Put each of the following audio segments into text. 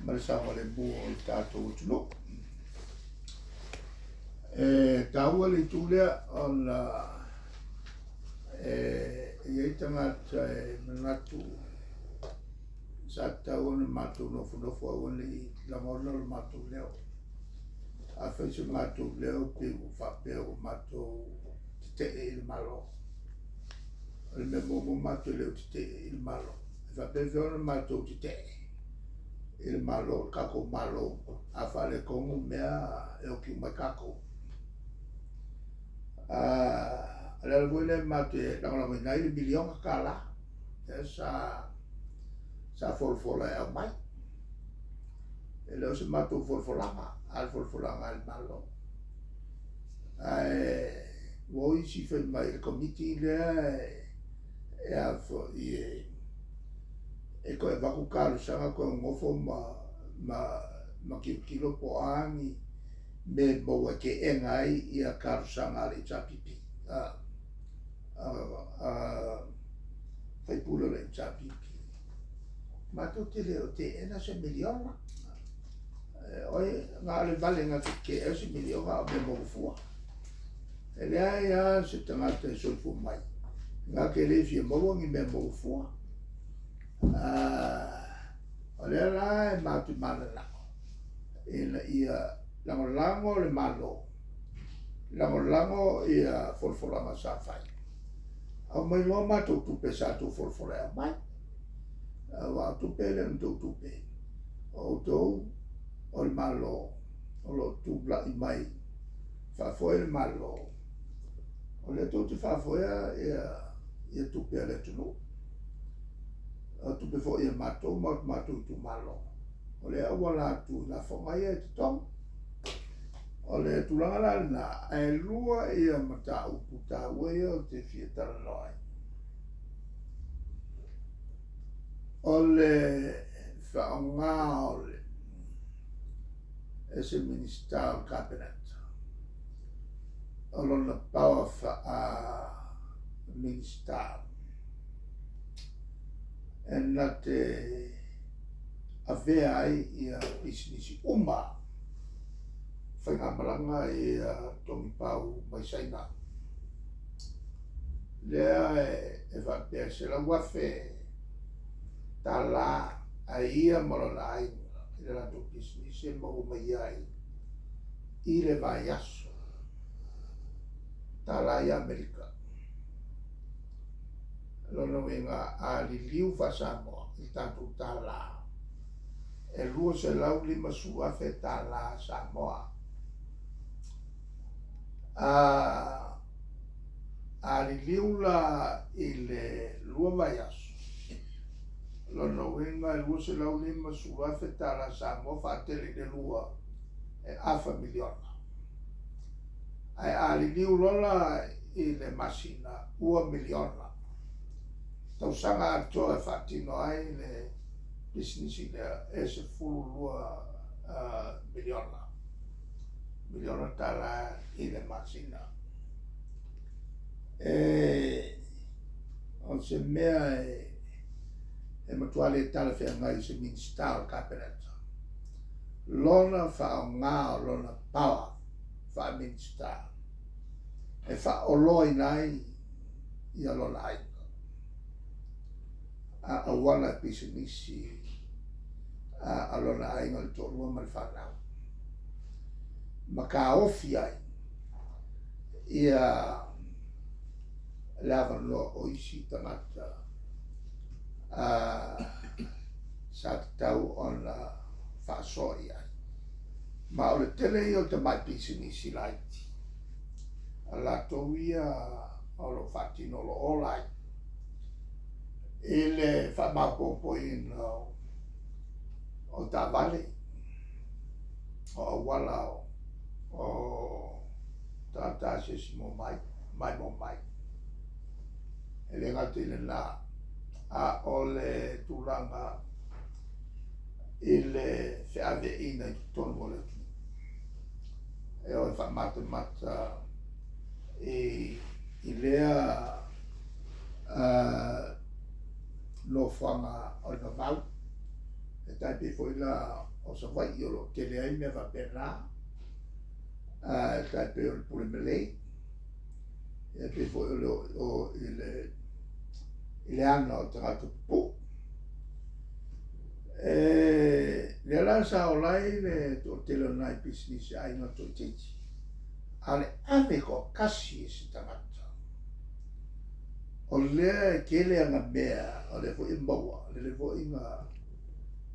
Malasa le bu o tātou tunu. Taua le tūlea on iei tangata manatu sa tau ona mātou nofu au ona I langona le mātou leo. A whaise mātou leo pe u whapea o mātou te le malo. Le me mo mātou leo te le malo. E whapea ona mātou te il malo kako malo a fale kongu mea e o ki mai kako ala wele mate la mai le bilion kala sa folfola e mai e le se mato folfolanga al folfolanga al malo voi si fe mai il committee le e a fo e koe waku kāru sanga koe ngofo ma kilo po angi me maua ke e ngai I a kāru sanga le tapipi. Whaipula le tapipi. Mato te leo te ena se miliona. Oi ngā le vale ngā ke e se miliona o me maua fua. E lea ia se tangata e solfu mai. Ngā ke le fia maua ngi me maua fua. O le la e mātu mana lako. Ia lango le malo. Lango ia folfolanga sa whai. Au mai loa mātou tupe sa tu folfolea mai. Wa tupe le ntou tupe. O tou o le malo. O lo tupla I mai. Whafoe le malo. O le tau te whafoea ia tupe le tunu. Tu pe fo ia matou tu malo. O le awala tu na fongai e te tong. O le tulanga na e lua ia mata uputa ue o te fietara noi. O le whaonga o le ese minister cabinet. O lona power minister. En na te awea ai ia business uma whaingamaranga ia tongi pau mai saina. Lea e whapea se la wafe tā la a ia marona ai I le rato business e mau mai ai I le vai aso tā la I Amerika. Lono wenga a li liu fa Samoa I tātou tā la. E lua se lau lima sua fe tā la Samoa. A li liu la I le lua vai aso. Lono wenga e lua se lau lima sua fe tā la Samoa fa tele le lua e afa miliona. A li liu lola I le masina ua miliona. Tau sanga atoa e whatino ai le business I le e se fulu lua miliona. Miliona tala I le masina. On se mea e matuale tala whea ngai se minister cabinet. Lona wha ngā lona power wha minister. E wha oloi nai I a lona ai. A wala pisinisi a lona ai ngal tōrua mal whanau. Ma ka ofi ai ia lava no o isi tangata sa te tau ona whasoi ai. Ma o le tele I o te mai pisinisi laiti. A la tau ia o lo whatino lo o laiti. Ele whamapopo I o tā vale, o wala o tātā sesi mo mai mo mai. Ele ngati le nā, a o le tūranga I le whiawe ina I tonu mo le tu. E o whamata I lea lo whanga o na vau. E taipi foi la o sa vai i olo ke le ai mea va pena tai pe o le pule melei e pe fo o ile ana o tangata pu le ala sa o lai le to telo nai business ai no to titi ale ame ko kasi si tangata o le kele anga mea o le fo imbawa le fo inga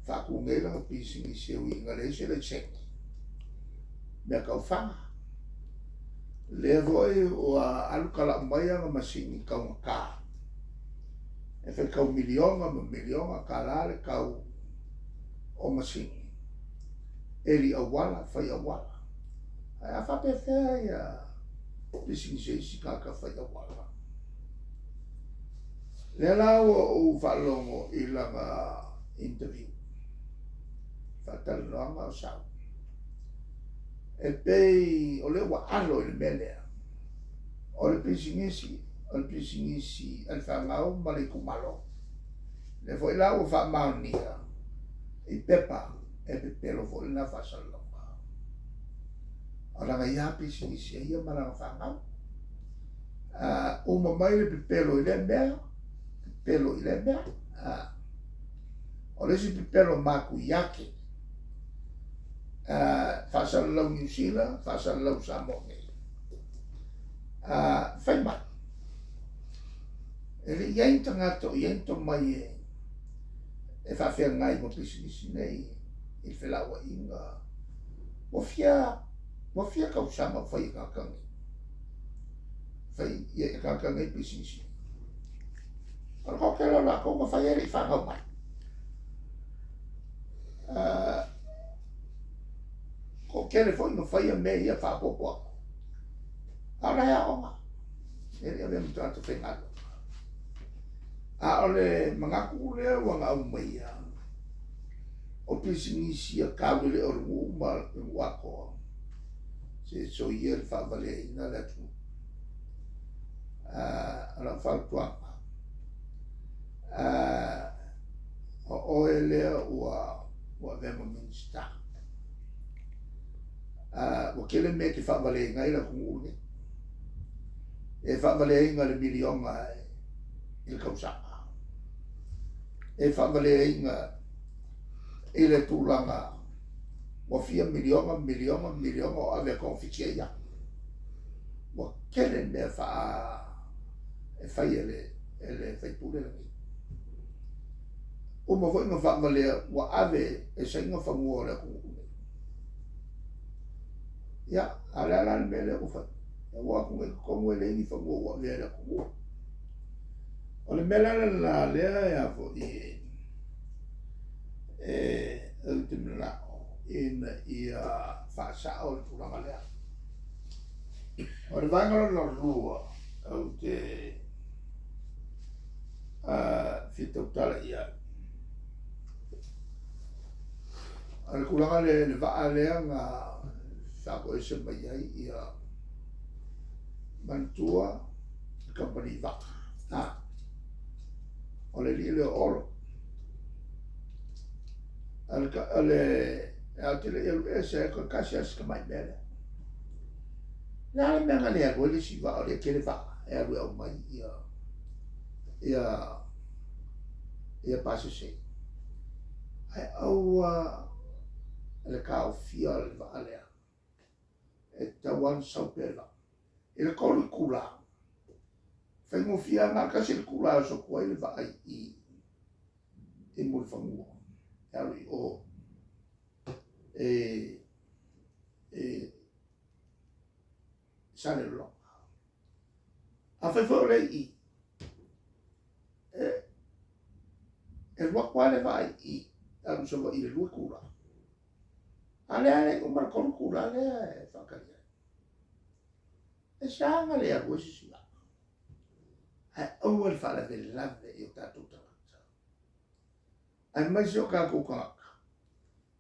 whakungela o pisingi sewi inga le se le check mea kau whanga le voi o alukala mai anga masini kau ka e whai kau milionga ka lale kau o masini eri awala whai awala ai a whape whea ia pisingi se isi kaka whai awala le lau o whalongo i langa interview whatalanoanga o sau e pei o le wa alo i le melea o le pisingisi al whangau ma le kumalo le fo i lau o whamaunia i pepa e pepelo fo i na whasalonga o langa ia pisingisi e ia maranga whangau o mamai le pepelo i le mea o le si pepelo maku yake whasala lau New Zealand, whasala lau Samoa. Whai mai. E le iai tangato, iai to mai e whawhia ngai mo pisinisi nei i whelaua inga. Mo fia kau sama whai kakangi. Whai i kakangi pisinisi. Ano kau kelo la kau ma whai eri whangau mai. Ko kere foi no fai me ia fa popo. Ara ya oma. Ele ave mo tanto fengado. A ole mangaku le wanga umia. O pisinisi a kabele o uma wako. Se so ier fa vale ina la tu. Ala fa tua. O ele wa vemo minsta. O kele me ke whawale ngai la kungune. E whawale inga le milionga i le kausanga. E whawale inga i le tūlanga o fia milionga o ave konfitia ia. O kele me e whai ele whaipule la mi. O ma inga whawale o ave e sa inga whamua le kungune. Ya, ala mele o fa. Ya wa ko le ni fa mo le la ko. O le mela la le ya fo ultimla in fa sa o tu la mala. O le vangalo no rua o te fito tala ia. Al kulanga le va ale nga Sako ese mai ai ia mantua company va. Ole li le oro. Al ese ko kasi as ka mai bele. Na me ngale a gole si va ole ke le va. E a o mai ia passe se. Ai au le ka fia le va ale. E tawan saupela. E le kolu kula. Whaingo fia ngā kasi le kula so kua i le vai i muli whangua. Eari o sane longa. A whaiwhau le i e wakwa le vai i alu so i le lua kula. Ale o mar kolu kula le whakaria. E sanga le a gosi si la. Ai au al fala de lave e o tatou tangata. Ai mai se o ka kukaka.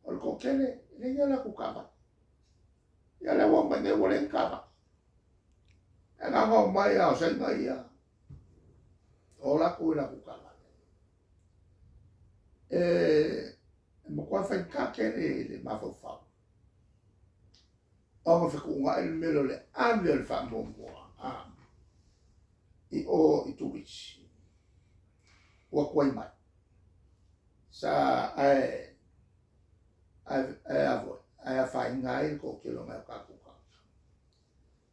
O le kokele, le ia la kukava. Ia le wa mai ne o le nkava. E nga ngau mai au sa inga ia. O la ku la kukava. E mo kwa whaikake le mawhawhau. O ma whikunga ele melo le ame le whamomua. I o i turisi. Ua kuai mai. Sa ai avoe. Ai a whai ngai ko kilo ngai kakuka.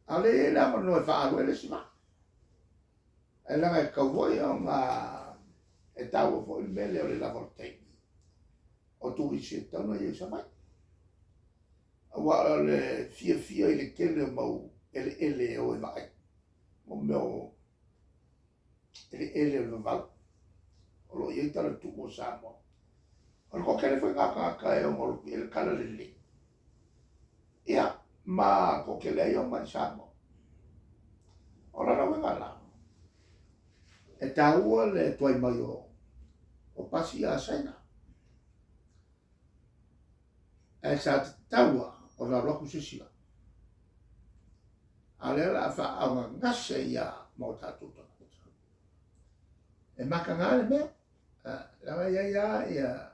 Ale e la mano e whaalu ele sima. E langa e kauvoi o ngā e tau o fo i mele o le lava teimi. O turisi e tauna i sa mai. Wa le fia i le kele o mau ele o e mai. Mo meo ele o vau. O lo iei tala tu mo sa mo. O ko kele foi ngaka e o mo ele kala le. Ia ma ko kele e o mai sa mo. O la na wenga la. E taua le tuai mai o pasi a sena. E sa taua o la roku sisila. Ale la fa awa ngase ia mo tatuta. E maka ngā le mea. Lawa ia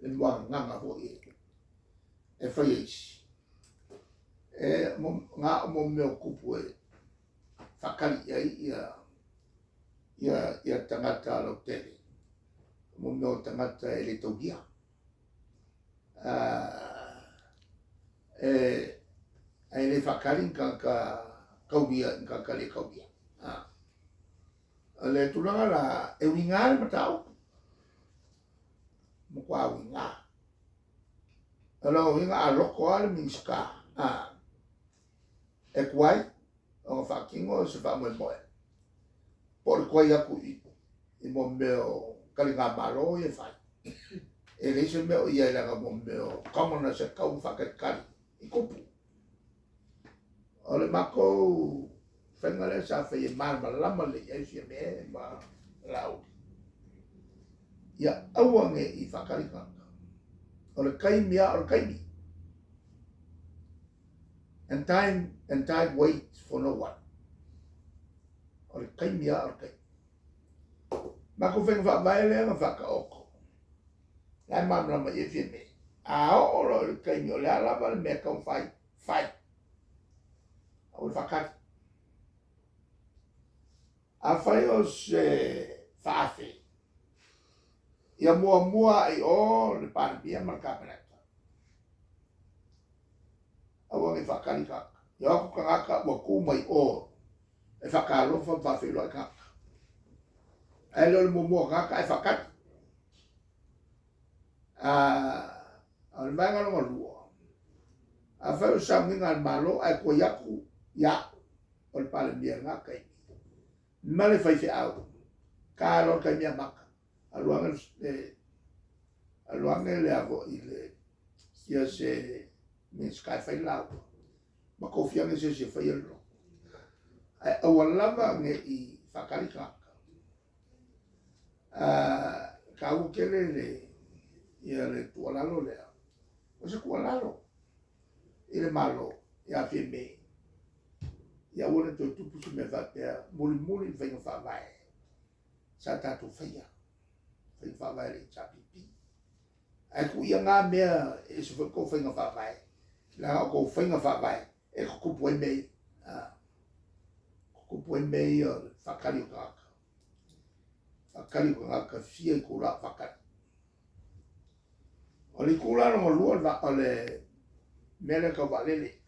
le mua nganga ho i. E whai eisi. E ngā mo meo kupu e whakari ia tangata alo tele. Mo meo tangata e le taugia. Ai le whakari ka kaubia, ka le kaubia. Le tulanga la e winga le matau. Mo kwa winga. Ala winga a loko ale minska. E kwai, o whakingo se wha moe moe. Por kwai aku i mo meo kalinga malo i e whai. E leise meo ia ilanga mo meo kamona se kau whakakari i kupu. O le mako whengale sa whai e marma lama le eisi e me ma lau. Ia awange i whakarikanga. O le kaimia o le kaimi. And time waits for no one. O le kaimia o le kaimi. Mako whenga whaamaele nga whakaoko. Lai marma lama i e fie me. A o le kaimi o le alama le mea kau whai. O le whakari. A whai o se whaafe. Ia mua i o le pārapia ma le kāpenata. Awa nge whakari kaka. Ia ako kangaka ua kumai o. E whakalofa whawhilo e kaka. E leo le mua kaka e whakari. A le maenga longa lua. A whai o saminga al malo ai ko yaku ya. O le pārapia ngaka i. Male fai fe au. Ka lor kai mea maka. Aluanga le avo i le ia se me sky fai lau. Ma kofianga se fai alo. Ai awalama nge i whakari kaka. Ka u kele le ia le tualalo lea. O se kualalo. I le malo ia fie me. Ia wana toi tupu se me whapea muli whainga whawai. Sa tatu whaia. Whainga whawai le chapipi. Ai ku ia ngā mea e se whako whainga whawai. La ko whainga whawai e kupu e mei. Kupu e mei o whakari o kaka. Whakari o kaka fia i kura whakari. O li kura no lua o le mele ka walele.